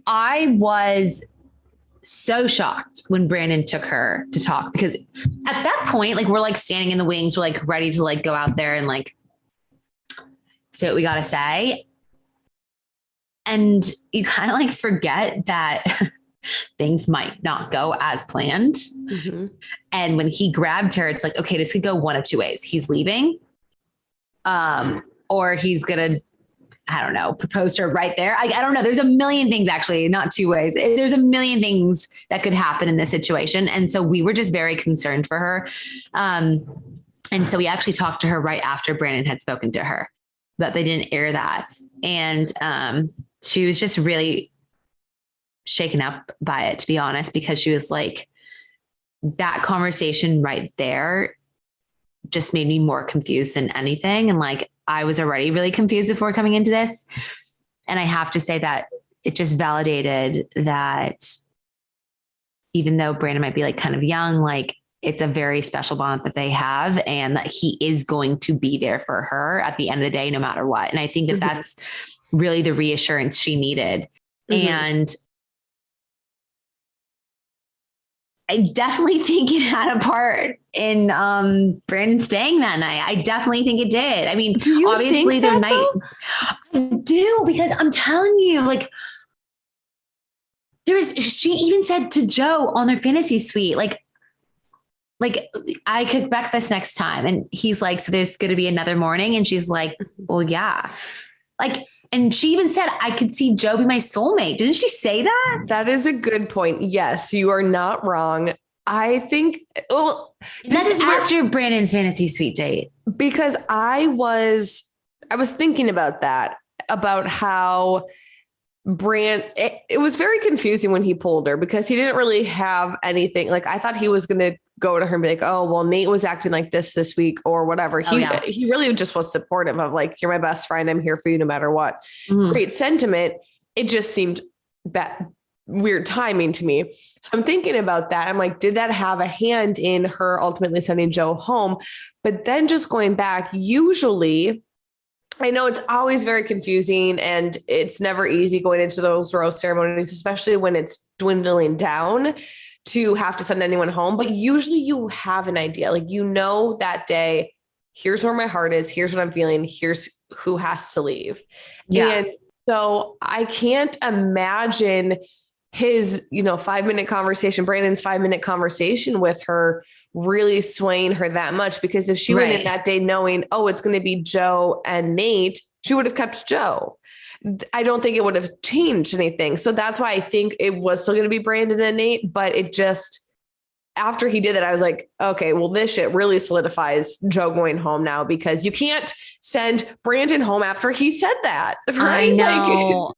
I was so shocked when Brandon took her to talk because at that point, like we're like standing in the wings, we're like ready to like go out there and like say what we got to say. And you kind of like forget that things might not go as planned. Mm-hmm. And when he grabbed her, it's like, okay, this could go one of two ways. He's leaving, or he's going to, I don't know, propose to her right there. I don't know. There's a million things, actually, not two ways. There's a million things that could happen in this situation. And so we were just very concerned for her. And so we actually talked to her right after Brandon had spoken to her, but they didn't air that. And she was just really shaken up by it, to be honest, because she was like, that conversation right there just made me more confused than anything. And like, I was already really confused before coming into this. And I have to say that it just validated that even though Brandon might be like kind of young, like it's a very special bond that they have and that he is going to be there for her at the end of the day, no matter what. And I think that mm-hmm. that's really the reassurance she needed. Mm-hmm. And I definitely think it had a part in Brandon staying that night. I definitely think it did. I mean, obviously their night. I do, because I'm telling you, like, she even said to Joe on their fantasy suite, like I cook breakfast next time. And he's like, so there's going to be another morning. And she's like, well, yeah. Like, and she even said, I could see Joe be my soulmate. Didn't she say that? That is a good point. Yes, you are not wrong. I think this is after Brandon's fantasy suite date. Because I was thinking about that, about how it was very confusing when he pulled her because he didn't really have anything. Like I thought he was going to go to her and be like, oh, well, Nate was acting like this week or whatever. He really just was supportive of like, you're my best friend. I'm here for you no matter what. Mm-hmm. Great sentiment. It just seemed weird timing to me. So I'm thinking about that. I'm like, did that have a hand in her ultimately sending Joe home? But then just going back, usually I know it's always very confusing and it's never easy going into those rose ceremonies, especially when it's dwindling down to have to send anyone home. But usually you have an idea, like, you know, that day, here's where my heart is. Here's what I'm feeling. Here's who has to leave. Yeah. And so I can't imagine his, 5-minute conversation, Brandon's 5-minute conversation with her really swaying her that much, because if she went in that day knowing, oh, it's going to be Joe and Nate, she would have kept Joe. I don't think it would have changed anything. So that's why I think it was still going to be Brandon and Nate, but it just, after he did that, I was like, okay, well, this shit really solidifies Joe going home now, because you can't send Brandon home after he said that. Right? I know.